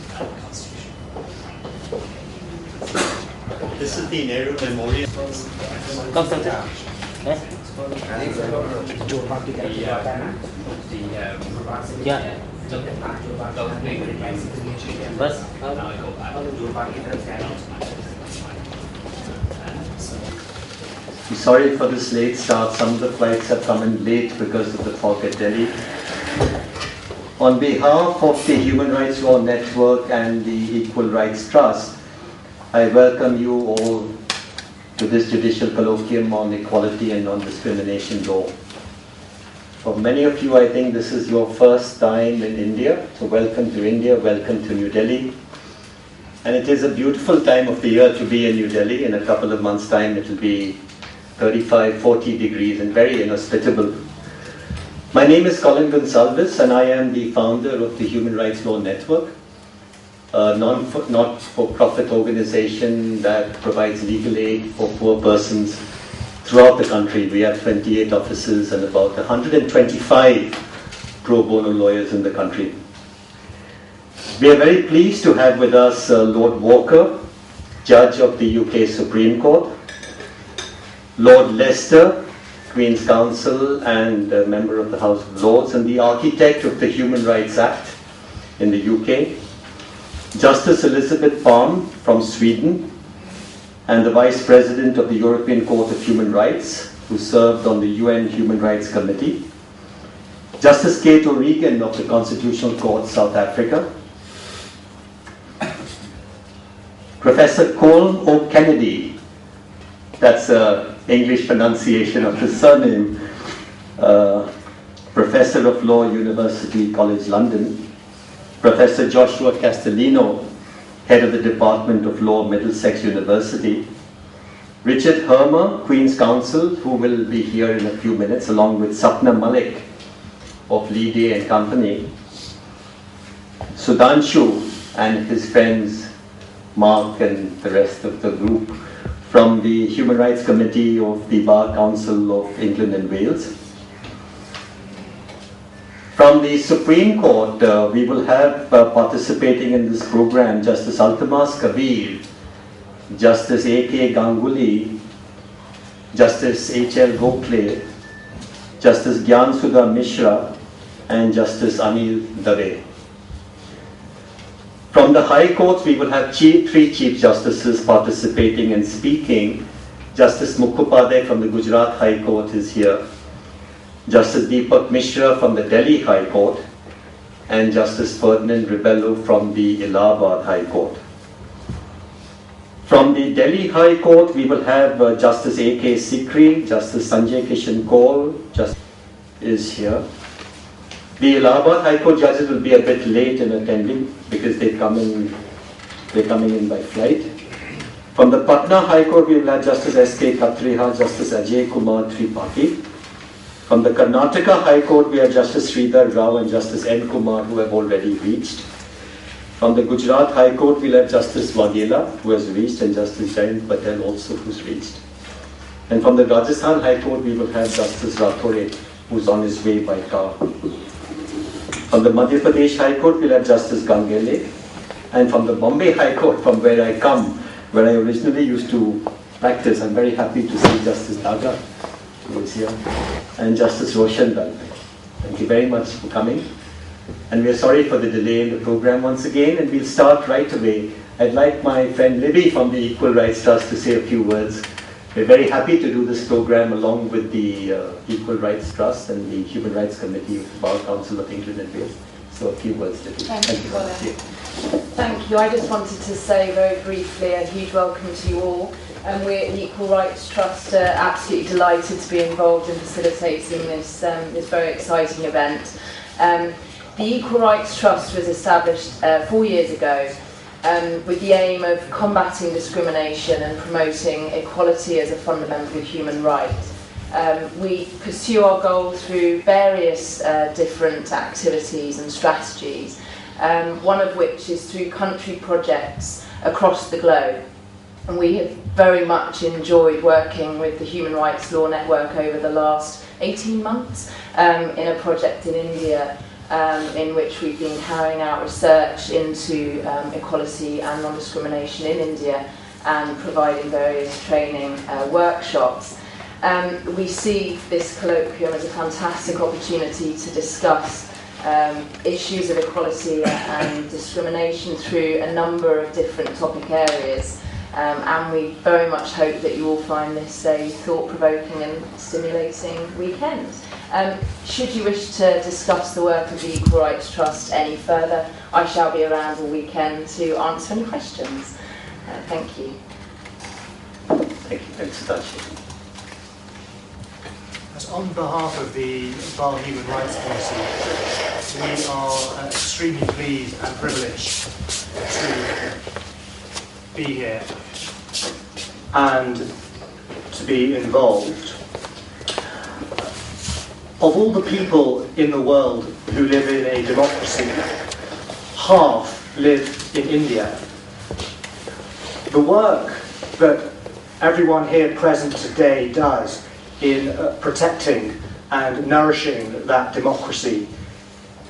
Constitution. This is the Nehru Memorial. I'm sorry for this late start. Some of the flights have come in late because of the fog at Delhi. On behalf of the Human Rights Law Network and the Equal Rights Trust, I welcome you all to this Judicial Colloquium on Equality and Non-Discrimination Law. For many of you, I think this is your first time in India, so welcome to India, welcome to New Delhi. And it is a beautiful time of the year to be in New Delhi. In a couple of months' time, it will be 35, 40 degrees and very inhospitable. My name is Colin Gonsalves and I am the founder of the Human Rights Law Network, a not-for-profit organization that provides legal aid for poor persons throughout the country. We have 28 offices and about 125 pro bono lawyers in the country. We are very pleased to have with us Lord Walker, Judge of the UK Supreme Court, Lord Lester, Queen's Counsel and a member of the House of Lords and the architect of the Human Rights Act in the UK, Justice Elizabeth Palm from Sweden, and the Vice President of the European Court of Human Rights, who served on the UN Human Rights Committee, Justice Kate O'Regan of the Constitutional Court, South Africa, Professor Colm O'Kennedy, that's an English pronunciation of his surname, Professor of Law, University College London, Professor Joshua Castellino, Head of the Department of Law, Middlesex University, Richard Hermer, Queen's Counsel, who will be here in a few minutes, along with Sapna Malik of Lee Day and Company, Sudhanshu and his friends Mark and the rest of the group from the Human Rights Committee of the Bar Council of England and Wales. From the Supreme Court, we will have participating in this program Justice Altamas Kabir, Justice A.K. Ganguly, Justice H.L. Gokhale, Justice Gyan Sudha Mishra, and Justice Anil Dave. From the High Courts, we will have three Chief Justices participating and speaking. Justice Mukhopadhyay from the Gujarat High Court is here. Justice Deepak Mishra from the Delhi High Court, and Justice Ferdinand Rebello from the Allahabad High Court. From the Delhi High Court, we will have Justice A.K. Sikri, Justice Sanjay Kishan Kaul is here. The Allahabad High Court judges will be a bit late in attending because they're coming in by flight. From the Patna High Court, we will have Justice S.K. Katriha, Justice Ajay Kumar Tripathi. From the Karnataka High Court, we have Justice Sridhar Rao and Justice N. Kumar, who have already reached. From the Gujarat High Court, we'll have Justice Waghela, who has reached, and Justice Jayant Patel also, who's reached. And from the Rajasthan High Court, we will have Justice Rathore, who's on his way by car. From the Madhya Pradesh High Court, we'll have Justice Gangele. And from the Bombay High Court, from where I come, where I originally used to practice, I'm very happy to see Justice Daga, who is here, and Justice Roshan Dalbhai. Thank you very much for coming. And we are sorry for the delay in the program once again, and we'll start right away. I'd like my friend Libby from the Equal Rights Trust to say a few words. We're very happy to do this program along with the Equal Rights Trust and the Human Rights Committee of the Bar Council of England and Wales. So a few words to do. Thank you very much. Thank you. I just wanted to say very briefly a huge welcome to you all. And we're at the Equal Rights Trust absolutely delighted to be involved in facilitating this, this very exciting event. The Equal Rights Trust was established 4 years ago with the aim of combating discrimination and promoting equality as a fundamental human right. We pursue our goal through various different activities and strategies, one of which is through country projects across the globe. And we have very much enjoyed working with the Human Rights Law Network over the last 18 months in a project in India in which we've been carrying out research into equality and non-discrimination in India and providing various training workshops. We see this colloquium as a fantastic opportunity to discuss issues of equality and discrimination through a number of different topic areas. And we very much hope that you all find this a thought-provoking and stimulating weekend. Should you wish to discuss the work of the Equal Rights Trust any further, I shall be around all weekend to answer any questions. Thank you. Thank you. Thanks, Natasha. On behalf of the Bar Human Rights Committee, we are extremely pleased and privileged to be here and to be involved. Of all the people in the world who live in a democracy, half live in India. The work that everyone here present today does in protecting and nourishing that democracy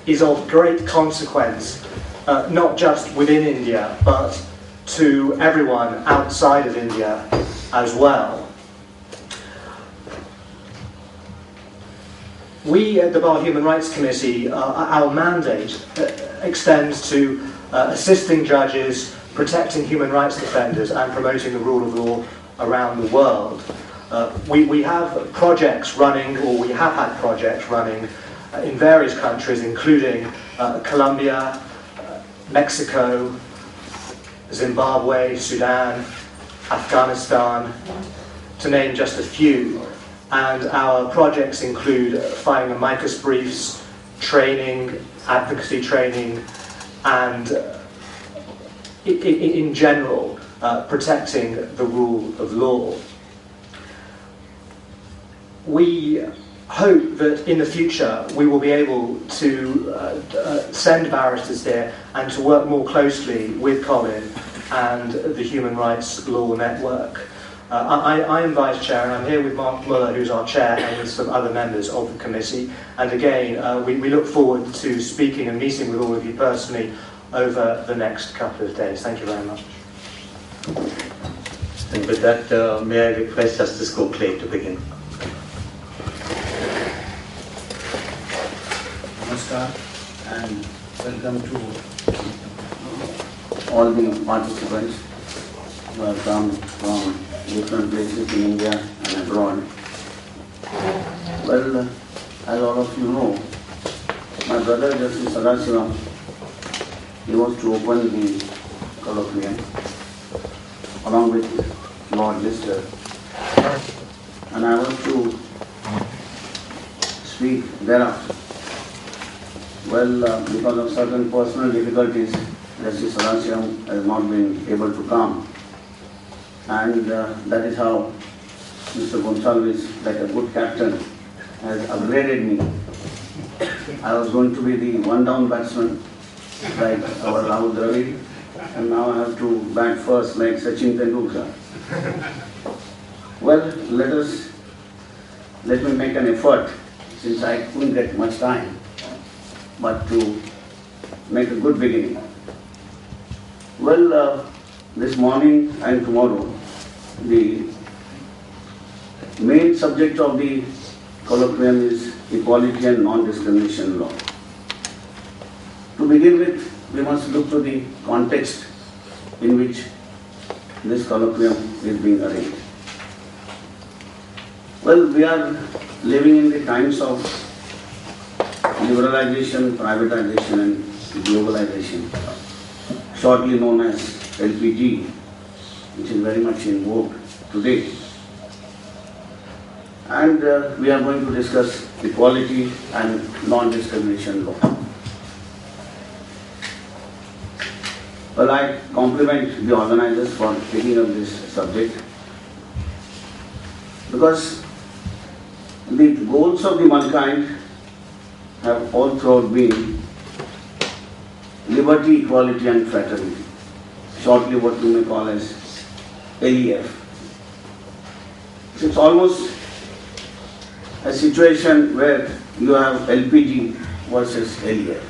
is of great consequence, not just within India, but to everyone outside of India as well. We at the Bar Human Rights Committee, our mandate extends to assisting judges, protecting human rights defenders and promoting the rule of law around the world. We have projects running, or we have had projects running in various countries, including Colombia, Mexico, Zimbabwe, Sudan, Afghanistan, to name just a few. And our projects include filing amicus briefs, training, advocacy training, and in general, protecting the rule of law. We hope that in the future we will be able to send barristers here and to work more closely with Colin and the Human Rights Law Network. I am Vice Chair, and I'm here with Mark Muller, who's our Chair, and with some other members of the committee. And again, we look forward to speaking and meeting with all of you personally over the next couple of days. Thank you very much. And with that, may I request Justice Gokhale to begin. Namaskar and welcome to all the participants who have come from different places in India and abroad. Well, as all of you know, my brother Justice Sadasivam, he was to open the colloquium along with Lord Lister, and I was to speak thereafter. Well, because of certain personal difficulties, Justice Sadasivam has not been able to come. And that is how Mr. Gonsalves, like a good captain, has upgraded me. I was going to be the one-down batsman, like our Rahul Dravid, and now I have to bat first, like Sachin Tendulkar. Well, let me make an effort, since I couldn't get much time, but to make a good beginning. Well, this morning and tomorrow, the main subject of the colloquium is equality and non-discrimination law. To begin with, we must look to the context in which this colloquium is being arranged. Well, we are living in the times of liberalization, privatization and globalization, shortly known as LPG, which is very much in vogue today. And we are going to discuss equality and non-discrimination law. Well, I compliment the organizers for taking up this subject, because the goals of the mankind have all throughout been liberty, equality and fraternity, shortly what you may call as LEF. It's almost a situation where you have LPG versus Eliot.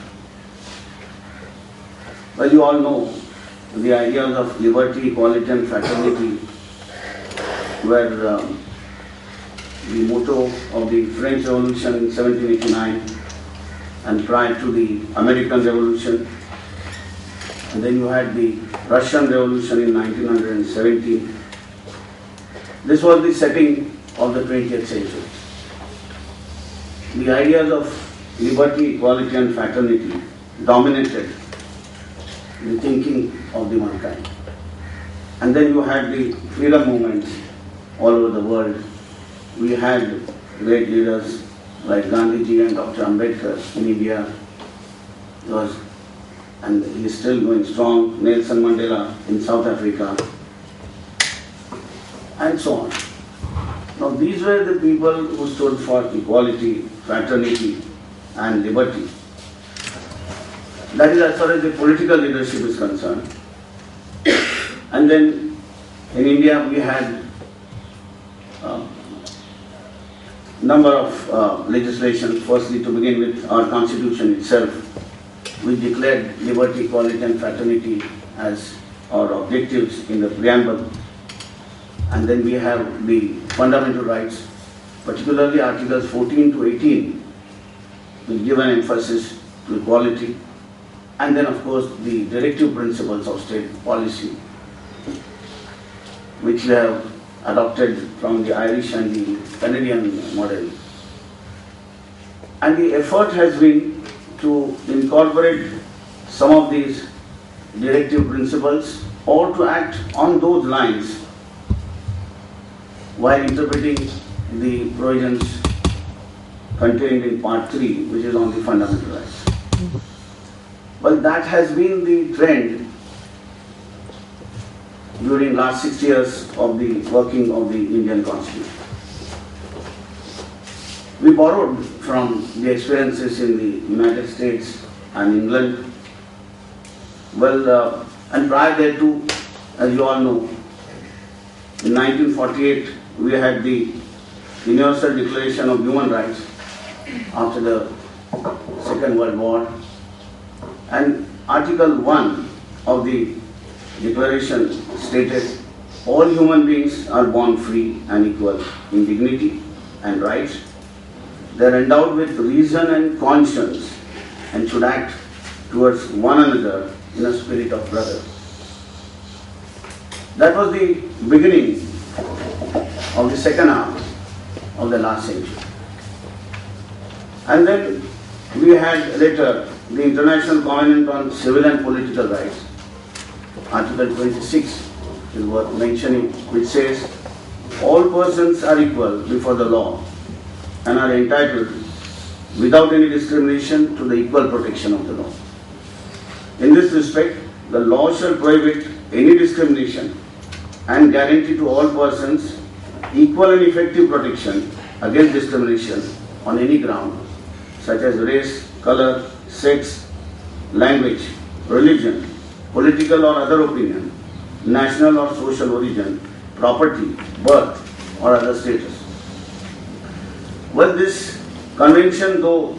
Well, you all know the ideas of liberty, equality and fraternity were the motto of the French Revolution in 1789 and prior to the American Revolution. And then you had the Russian Revolution in 1917. This was the setting of the 20th century. The ideas of liberty, equality and fraternity dominated the thinking of the mankind. And then you had the freedom movements all over the world. We had great leaders like Gandhiji and Dr. Ambedkar in India. And he is still going strong. Nelson Mandela in South Africa, and so on. Now these were the people who stood for equality, fraternity and liberty. That is as far as the political leadership is concerned. And then in India we had number of legislation. Firstly, to begin with, our constitution itself, which declared liberty, equality and fraternity as our objectives in the preamble. And then we have the fundamental rights, particularly articles 14 to 18, which give an emphasis to equality. And then of course the directive principles of state policy, which we have adopted from the Irish and the Canadian model. And the effort has been to incorporate some of these directive principles or to act on those lines while interpreting the provisions contained in Part 3, which is on the fundamental rights. Well, that has been the trend during last 6 years of the working of the Indian Constitution. We borrowed from the experiences in the United States and England. Well, and prior thereto, as you all know, in 1948 we had the Universal Declaration of Human Rights after the Second World War, and Article 1 of the Declaration stated, all human beings are born free and equal in dignity and rights. They are endowed with reason and conscience and should act towards one another in a spirit of brotherhood. That was the beginning of the second half of the last century. And then we had later the International Covenant on Civil and Political Rights. Article 26 is worth mentioning, which says, all persons are equal before the law and are entitled without any discrimination to the equal protection of the law. In this respect, the law shall prohibit any discrimination and guarantee to all persons equal and effective protection against discrimination on any ground, such as race, color, sex, language, religion, political or other opinion, national or social origin, property, birth or other status. Well, this convention, though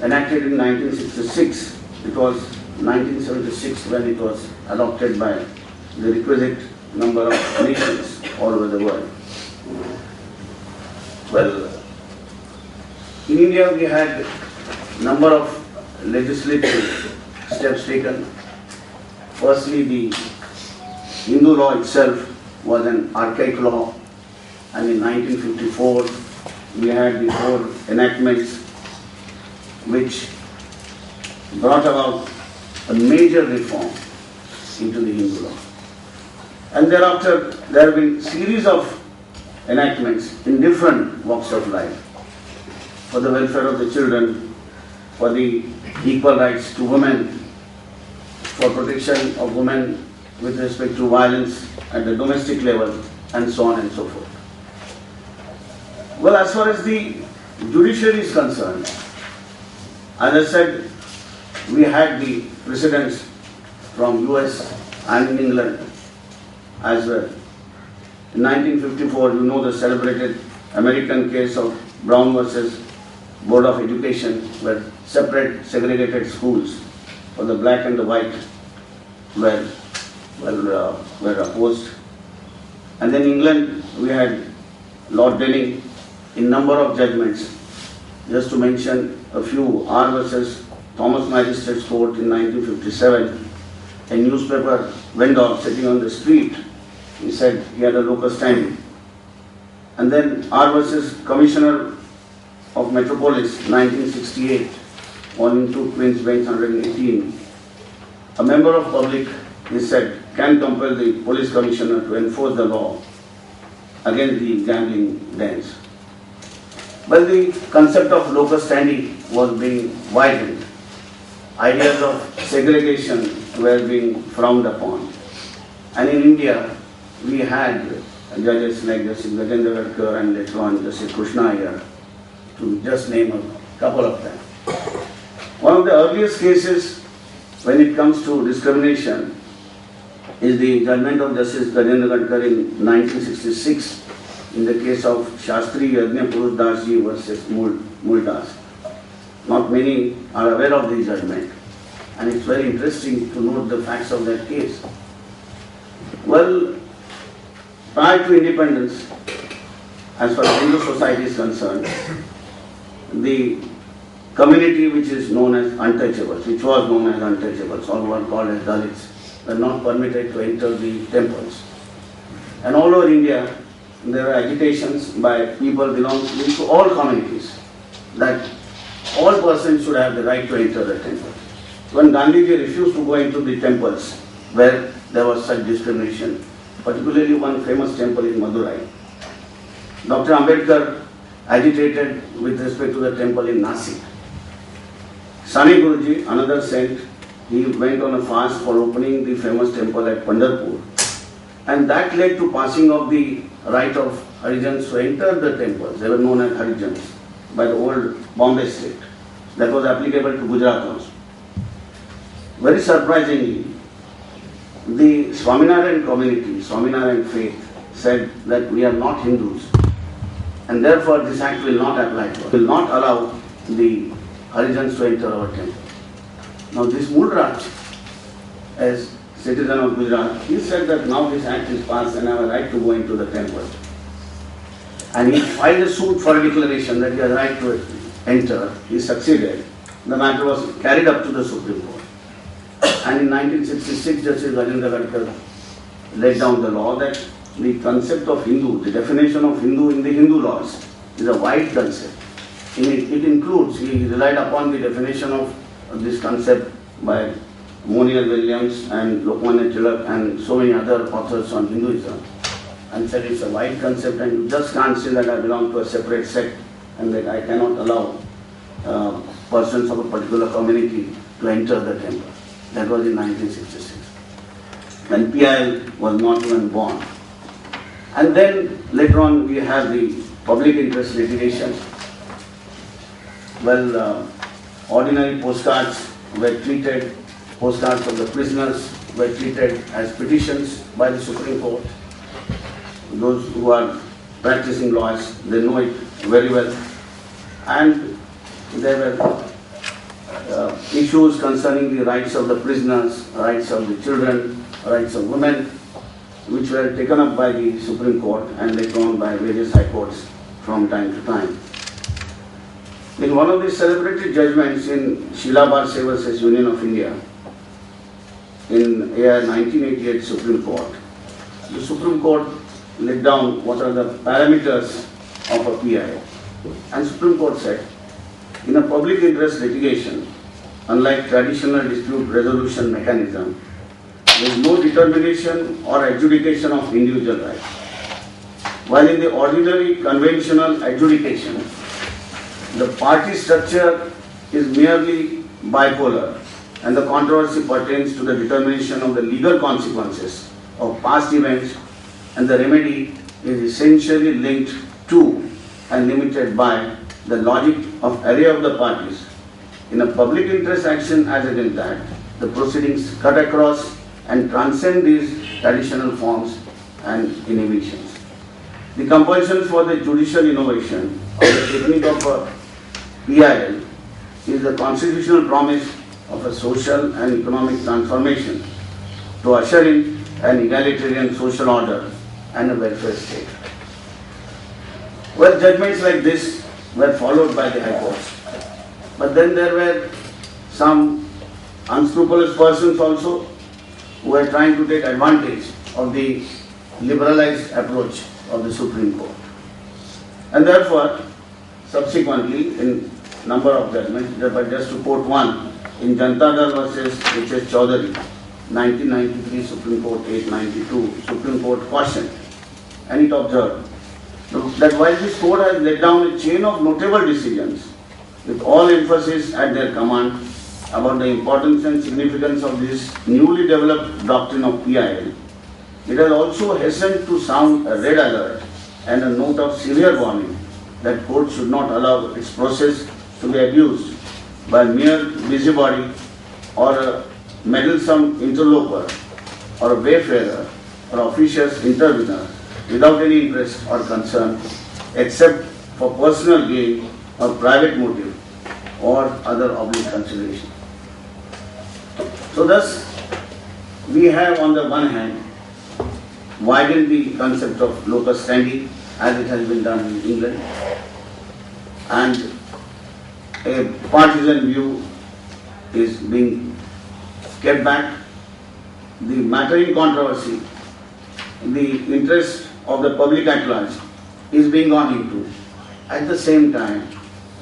enacted in 1966, it was 1976 when it was adopted by the requisite number of nations all over the world. Well, in India we had a number of legislative steps taken. Firstly, the Hindu law itself was an archaic law, and in 1954 we had the 4 enactments which brought about a major reform into the Hindu law. And thereafter there have been series of enactments in different walks of life for the welfare of the children, for the equal rights to women, for protection of women with respect to violence at the domestic level, and so on and so forth. Well, as far as the judiciary is concerned, as I said, we had the precedents from US and in England as well. In 1954, you know the celebrated American case of Brown versus Board of Education, where separate segregated schools for the black and the white were opposed. And then in England, we had Lord Denning in number of judgments. Just to mention a few, R versus Thomas Magistrates Court in 1957, a newspaper vendor sitting on the street, he said he had a locus standi. And then R versus Commissioner of Metropolis, 1968, on into Queen's Bench 118. A member of public, he said, can compel the police commissioner to enforce the law against the gambling dens. But the concept of locus standi was being widened. Ideas of segregation were being frowned upon. And in India, we had judges like Justice Gajendra Gadkar and later on Justice Krishna Iyer, to just name a couple of them. One of the earliest cases when it comes to discrimination is the judgment of Justice Gajendra Gadkar in 1966 in the case of Shastri Yajna Purush Das ji versus Muldas. Not many are aware of the judgment, and it's very interesting to note the facts of that case. Well, prior to independence, as far as Hindu society is concerned, the community which is known as untouchables, which was known as untouchables, or were called as Dalits, were not permitted to enter the temples. And all over India, there were agitations by people belonging to all communities that all persons should have the right to enter the temple. When Gandhiji refused to go into the temples where there was such discrimination, particularly one famous temple in Madurai, Dr. Ambedkar agitated with respect to the temple in Nasik. Sani Guruji, another saint, he went on a fast for opening the famous temple at Pandharpur, and that led to passing of the right of Harijans to enter the temples. They were known as Harijans by the old Bombay state. That was applicable to Gujarat also. Very surprisingly, the Swaminarayan community, Swaminarayan faith, said that we are not Hindus, and therefore this act will not apply to us. Will not allow the Harijans to enter our temple. Now this Mulraj, as citizen of Gujarat, he said that now this act is passed and I have a right to go into the temple. And he filed a suit for a declaration that he has a right to enter. He succeeded. The matter was carried up to the Supreme Court. And in 1966, Justice Gajendra Gadkar laid down the law that the concept of Hindu, the definition of Hindu in the Hindu laws, is a wide concept. It includes, he relied upon the definition of this concept by Monier Williams and Lokmanya Tilak and so many other authors on Hinduism, and said it's a wide concept and you just can't say that I belong to a separate sect and that I cannot allow persons of a particular community to enter the temple. That was in 1966. When PIL was not even born. And then later on we have the public interest litigation. Well, ordinary postcards were treated, postcards of the prisoners were treated as petitions by the Supreme Court. Those who are practicing lawyers, they know it very well. And there were issues concerning the rights of the prisoners, rights of the children, rights of women, which were taken up by the Supreme Court and later on by various high courts from time to time. In one of the celebrated judgments in Sheela Barse versus Union of India, in year 1988 Supreme Court, the Supreme Court laid down what are the parameters of a PI. And Supreme Court said, in a public interest litigation, unlike traditional dispute resolution mechanism, there is no determination or adjudication of individual rights. While in the ordinary conventional adjudication, the party structure is merely bipolar and the controversy pertains to the determination of the legal consequences of past events, and the remedy is essentially linked to and limited by the logic of array of the parties. In a public interest action as against that, the proceedings cut across and transcend these traditional forms and inhibitions. The compulsions for the judicial innovation of the technique of a PIL is the constitutional promise of a social and economic transformation to usher in an egalitarian social order and a welfare state. Well, judgments like this were followed by the High Courts. But then there were some unscrupulous persons also who were trying to take advantage of the liberalized approach of the Supreme Court. And therefore, subsequently, in number of judgments, but just to quote one, in Janata Dal versus H.S. Chaudhary, 1993 Supreme Court 892, Supreme Court cautioned, and it observed that while this court has laid down a chain of notable decisions with all emphasis at their command about the importance and significance of this newly developed doctrine of PIL, it has also hastened to sound a red alert and a note of severe warning that court should not allow its process to be abused by mere busybody or a meddlesome interloper or a wayfarer or officious intervener without any interest or concern except for personal gain or private motive or other oblique consideration. So thus, we have on the one hand widened the concept of locus standi as it has been done in England, and a partisan view is being kept back. The matter in controversy, the interest of the public at large is being gone into. At the same time,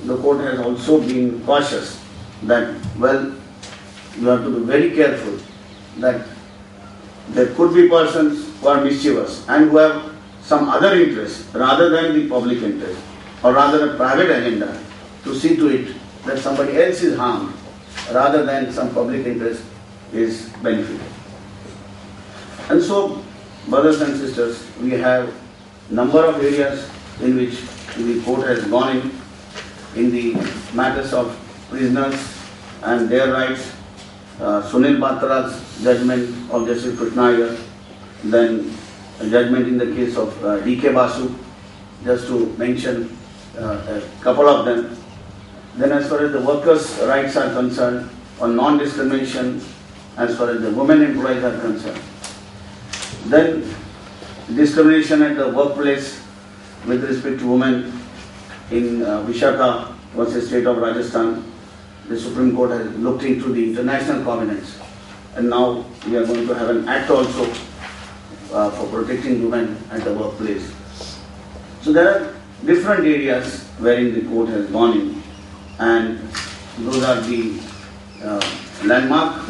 the court has also been cautious that, well, you have to be very careful that there could be persons who are mischievous and who have some other interest rather than the public interest, or rather a private agenda, to see to it that somebody else is harmed rather than some public interest is benefited. And so, brothers and sisters, we have number of areas in which the court has gone in the matters of prisoners and their rights. Sunil Batra's judgment of Justice Krishna, then a judgment in the case of D.K. Basu, just to mention a couple of them. Then as far as the workers' rights are concerned, on non-discrimination, as far as the women employees are concerned. Then discrimination at the workplace with respect to women in Vishaka versus State of Rajasthan. The Supreme Court has looked into the international covenants, and now we are going to have an act also for protecting women at the workplace. So there are different areas wherein the court has gone in, and those are the landmark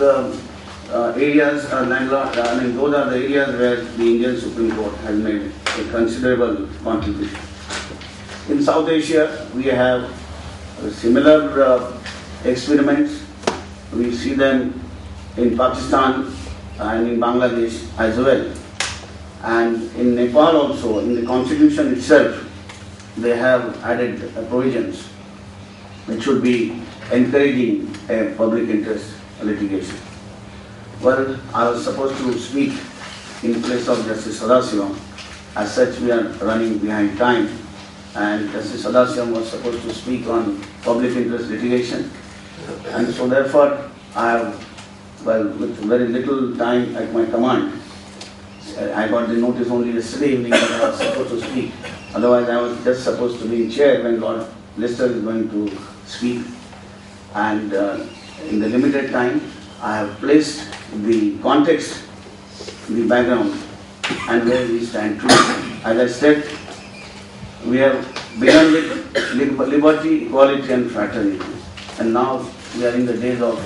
areas, those are the areas where the Indian Supreme Court has made a considerable contribution. In South Asia, we have similar experiments. We see them in Pakistan and in Bangladesh as well. And in Nepal also, in the constitution itself, they have added provisions which should be encouraging a public interest litigation. Well, I was supposed to speak in place of Justice Sadasivam. As such, we are running behind time, and Justice Sadasivam was supposed to speak on public interest litigation. And so therefore, I have, well, with very little time at my command, I got the notice only yesterday evening that I was supposed to speak. Otherwise, I was just supposed to be in chair when Lord Lister is going to speak. And in the limited time, I have placed the context, the background, and where we stand today. As I said, we have begun with liberty, equality, and fraternity. And now we are in the days of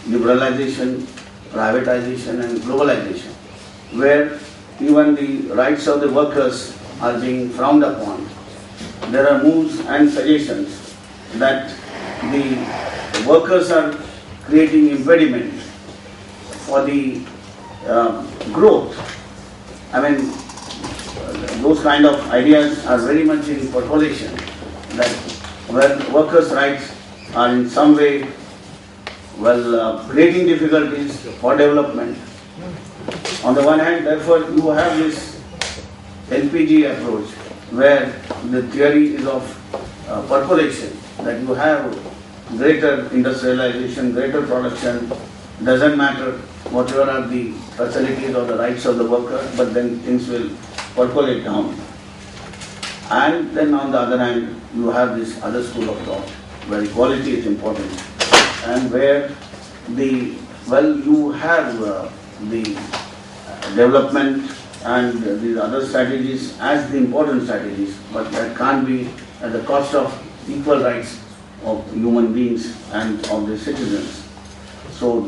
liberalization, privatization, and globalization, where even the rights of the workers are being frowned upon. There are moves and suggestions that the workers are creating impediment for the growth. I mean, those kind of ideas are very much in percolation, that where workers' rights are in some way, well, creating difficulties for development. On the one hand, therefore, you have this LPG approach, where the theory is of percolation, that you have greater industrialization, greater production, doesn't matter whatever are the facilities or the rights of the worker, but then things will percolate down. And then on the other hand, you have this other school of thought, where equality is important, and where you have the development and these other strategies as the important strategies, but that can't be at the cost of equal rights of human beings and of the citizens. So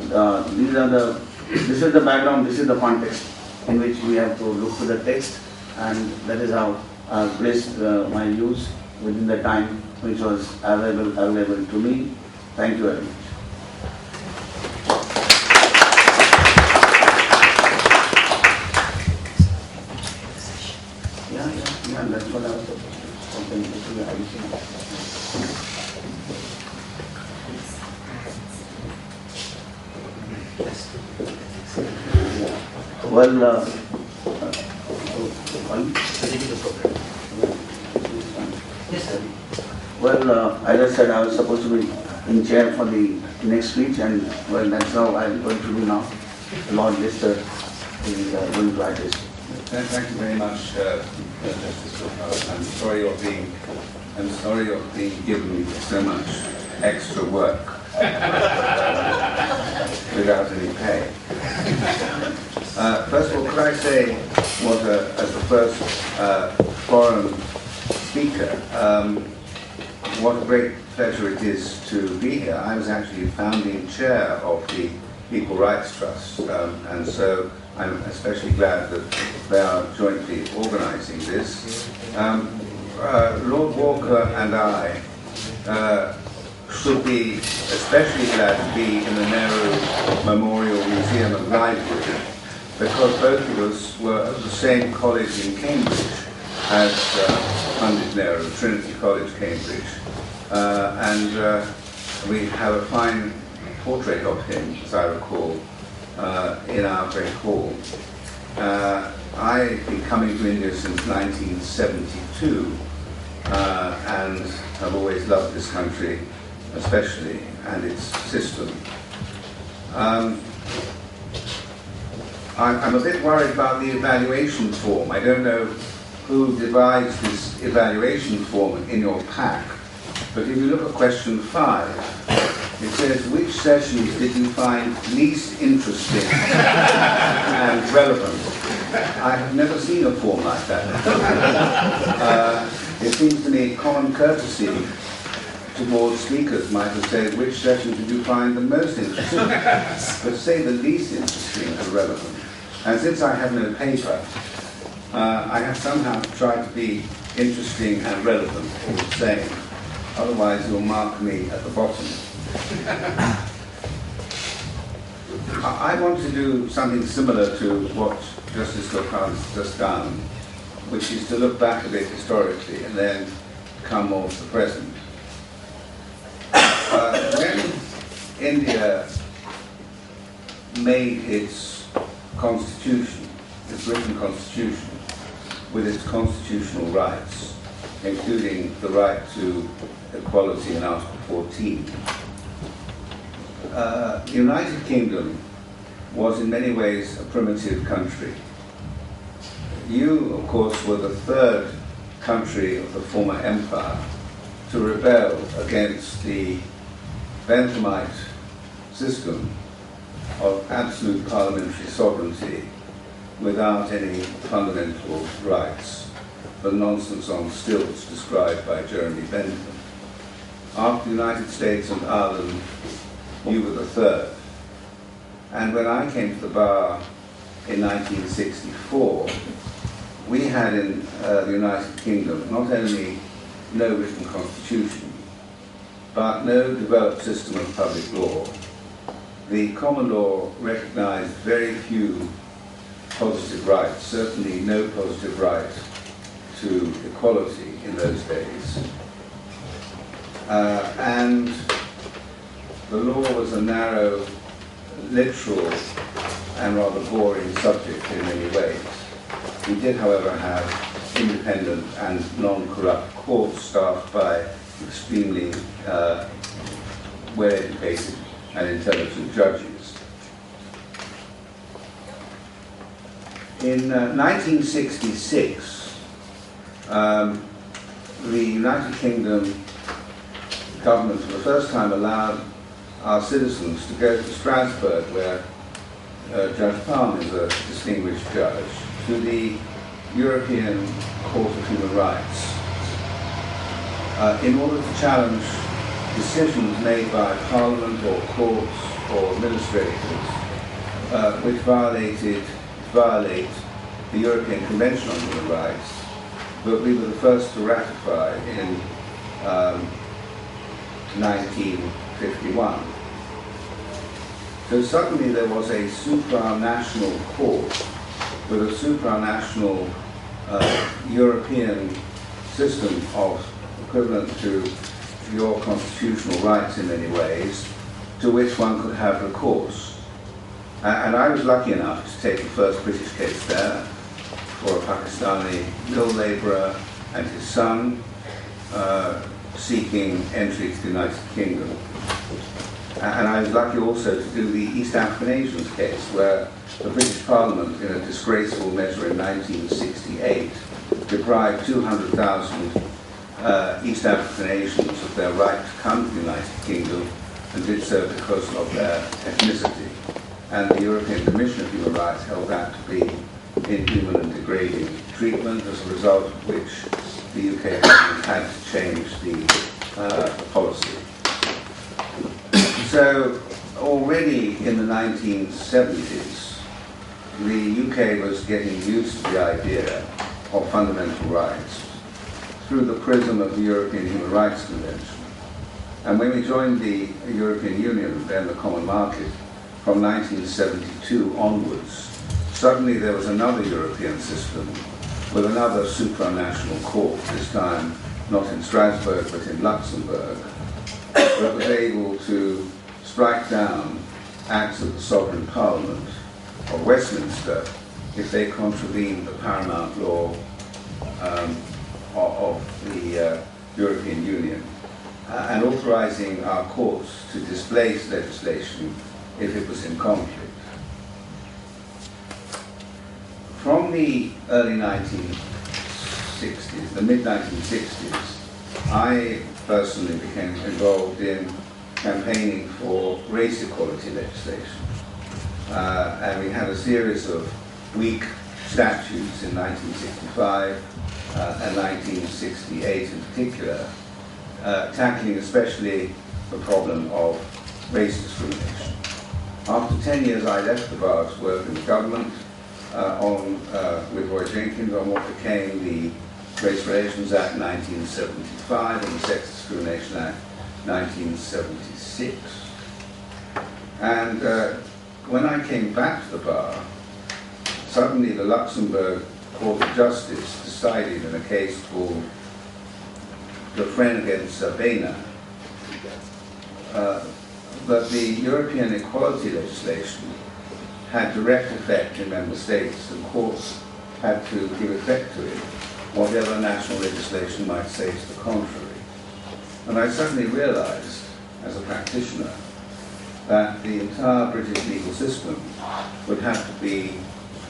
this is the background, this is the context in which we have to look to the text, and that is how I placed my views within the time which was available to me. Thank you very much. Yeah, that's what I was hoping to as I said, I was supposed to be in chair for the next speech, and that's how I'm going to do now. Lord Lister is going to address. Thank you very much, Justice Colquium. I'm sorry you're being given so much extra work without any pay. First of all, could I say, as the first foreign speaker, what a great pleasure it is to be here. I was actually founding chair of the Equal Rights Trust, and so I'm especially glad that they are jointly organizing this. Lord Walker and I should be especially glad to be in the Nehru Memorial Museum and Library, because both of us were at the same college in Cambridge as Pandit Nehru, Trinity College, Cambridge. And we have a fine portrait of him, as I recall, in our great hall. I've been coming to India since 1972 and have always loved this country, especially, and its system. I'm a bit worried about the evaluation form. I don't know who devised this evaluation form in your pack, but if you look at question 5, it says, which sessions did you find least interesting and relevant? I have never seen a form like that. It seems to me common courtesy towards speakers might have said, which session did you find the most interesting? But say the least interesting and relevant. And since I have no paper, I have somehow tried to be interesting and relevant all the same. Otherwise, you'll mark me at the bottom. I want to do something similar to what Justice Colquium has just done, which is to look back a bit historically and then come more to the present. When India made its constitution, its written constitution, with its constitutional rights, including the right to equality in Article 14, the United Kingdom was in many ways a primitive country. You, of course, were the third country of the former empire to rebel against the Benthamite system of absolute parliamentary sovereignty without any fundamental rights, the nonsense on stilts described by Jeremy Bentham. After the United States and Ireland, you were the third. And when I came to the bar in 1964, we had in the United Kingdom not only no written constitution, but no developed system of public law. The common law recognized very few positive rights, certainly no positive right to equality in those days. And the law was a narrow, literal, and rather boring subject in many ways. We did, however, have independent and non-corrupt courts staffed by extremely well-educated and intelligent judges. In 1966, the United Kingdom government for the first time allowed our citizens to go to Strasbourg, where Judge Palm is a distinguished judge, to the European Court of Human Rights in order to challenge decisions made by Parliament or courts or administrators which violate the European Convention on Human Rights that we were the first to ratify in 1951. So suddenly there was a supranational court with a supranational European system of equivalent to your constitutional rights in many ways, to which one could have recourse. And I was lucky enough to take the first British case there for a Pakistani mill labourer and his son seeking entry to the United Kingdom. And I was lucky also to do the East African Asians case, where the British Parliament, in a disgraceful measure in 1968, deprived 200,000 East African Asians of their right to come to the United Kingdom, and did so because of their ethnicity. And the European Commission of Human Rights held that to be inhuman and degrading treatment, as a result of which the UK government had to change the policy. So already in the 1970s, the UK was getting used to the idea of fundamental rights through the prism of the European Human Rights Convention. And when we joined the European Union, then the Common Market, from 1972 onwards, suddenly there was another European system with another supranational court, this time not in Strasbourg but in Luxembourg, that was able to strike down acts of the Sovereign Parliament of Westminster if they contravened the paramount law of the European Union, and authorizing our courts to displace legislation if it was in conflict. From the early 1960s, the mid-1960s, I personally became involved in campaigning for race equality legislation. And we had a series of weak statutes in 1965 and 1968 in particular, tackling especially the problem of race discrimination. After 10 years, I left the bar to work in the government with Roy Jenkins on what became the Race Relations Act 1975 and the Sex Discrimination Act 1976. And when I came back to the bar, suddenly the Luxembourg Court of Justice decided in a case called Dufresne against Sabena that the European equality legislation had direct effect in member states, and courts had to give effect to it, whatever national legislation might say to the contrary. And I suddenly realized, as a practitioner, that the entire British legal system would have to be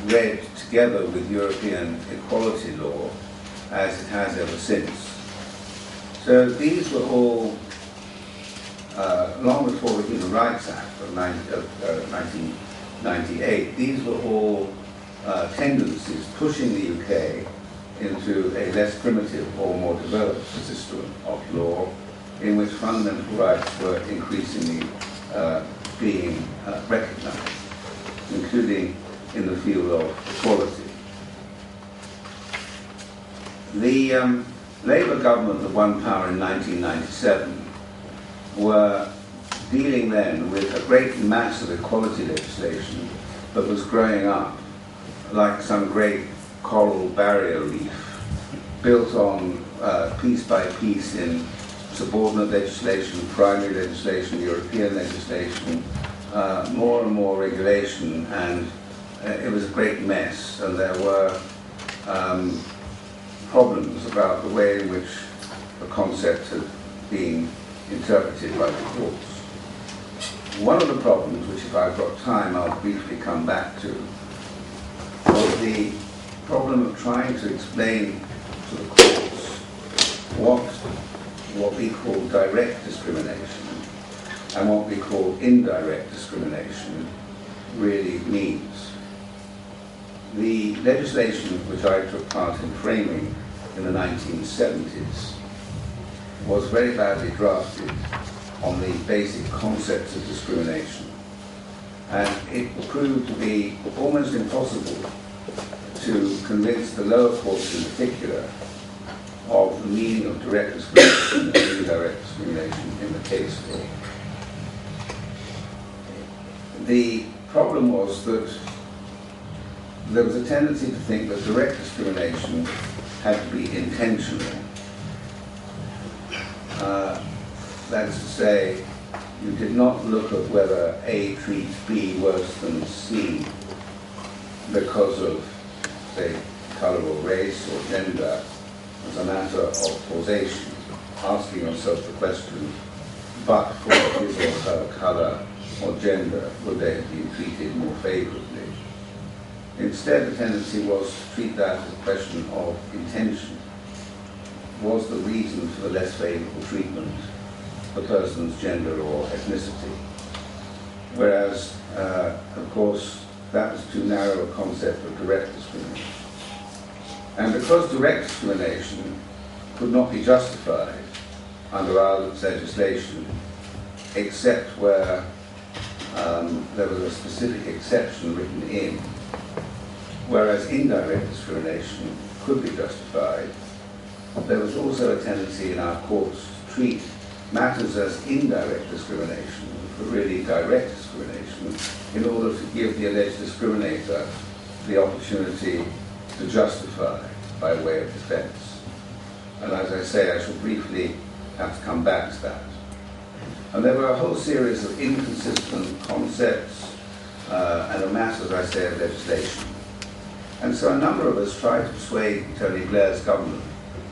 read together with European equality law, as it has ever since. So these were all, long before the Human Rights Act of 1998, these were all tendencies pushing the UK into a less primitive or more developed system of law, in which fundamental rights were increasingly being recognized, including in the field of equality. The Labour government that won power in 1997 were dealing then with a great mass of equality legislation that was growing up like some great coral barrier reef, built on piece by piece in subordinate legislation, primary legislation, European legislation, more and more regulation, and it was a great mess, and there were problems about the way in which the concept had being interpreted by the courts. One of the problems, which if I've got time I'll briefly come back to, was the problem of trying to explain to the courts what we call direct discrimination and what we call indirect discrimination really means. The legislation which I took part in framing in the 1970s was very badly drafted on the basic concepts of discrimination, and it proved to be almost impossible to convince the lower courts in particular of the meaning of direct discrimination and indirect discrimination in the case law. The problem was that there was a tendency to think that direct discrimination had to be intentional. That is to say, you did not look at whether A treats B worse than C because of, say, colour or race or gender as a matter of causation, asking yourself the question, but for his or her colour or gender, would they have been treated more favourably? Instead, the tendency was to treat that as a question of intention. Was the reason for the less favourable treatment the person's gender or ethnicity? Whereas, of course, that was too narrow a concept of direct discrimination. And because direct discrimination could not be justified under Ireland's legislation, except where there was a specific exception written in, whereas indirect discrimination could be justified, there was also a tendency in our courts to treat matters as indirect discrimination, which were really direct discrimination, in order to give the alleged discriminator the opportunity to justify by way of defence. And as I say, I shall briefly have to come back to that. And there were a whole series of inconsistent concepts and a mass, as I say, of legislation. And so a number of us tried to persuade Tony Blair's government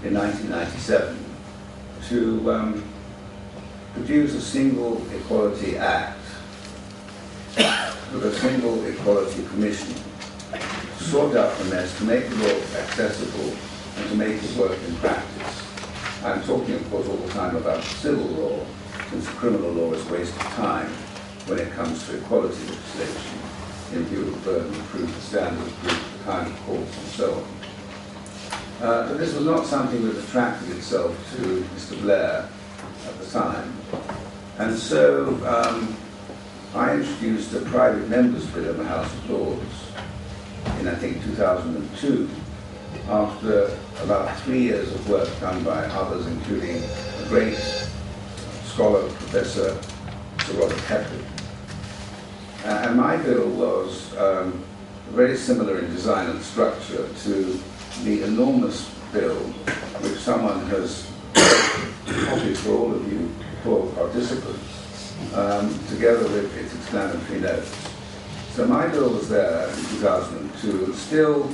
in 1997 to produce a single Equality Act with a single Equality Commission to sort out the mess, to make the law accessible and to make it work in practice. I'm talking, of course, all the time about civil law, since criminal law is a waste of time when it comes to equality legislation in view of the burden of proof, the standard of proof, the kind of courts, and so on. But this was not something that attracted itself to Mr. Blair at the time. And so I introduced a private members' bill in the House of Lords in, I think, 2002, after about 3 years of work done by others, including a great scholar, Professor Sir Robert Hepburn. And my bill was very similar in design and structure to the enormous bill which someone has copied for all of you, for participants, together with its explanatory notes. So my bill was there in 2002, and still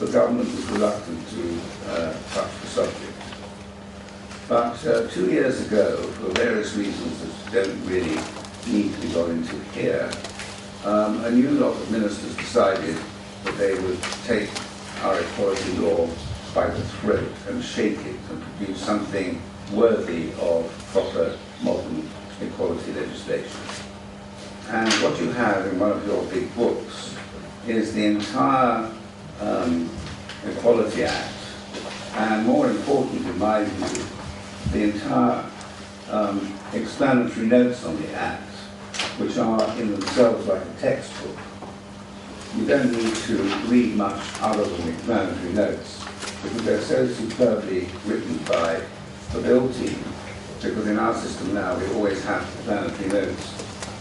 the government was reluctant to touch the subject. But 2 years ago, for various reasons that don't really need to be got into here, a new lot of ministers decided that they would take our equality law by the throat and shake it and produce something worthy of proper modern equality legislation. And what you have in one of your big books is the entire Equality Act, and more important in my view, the entire explanatory notes on the Act, which are in themselves like a textbook. You don't need to read much other than the explanatory notes, because they're so superbly written by the bill team, because in our system now we always have explanatory notes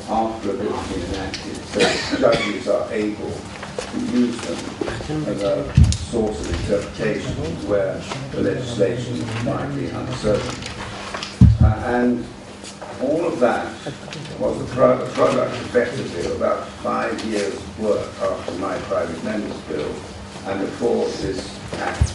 after a bill has been enacted, so judges are able to use them as a source of interpretation where the legislation might be uncertain. And all of that was the product, effectively, of about 5 years of work after my private members' bill and before this Act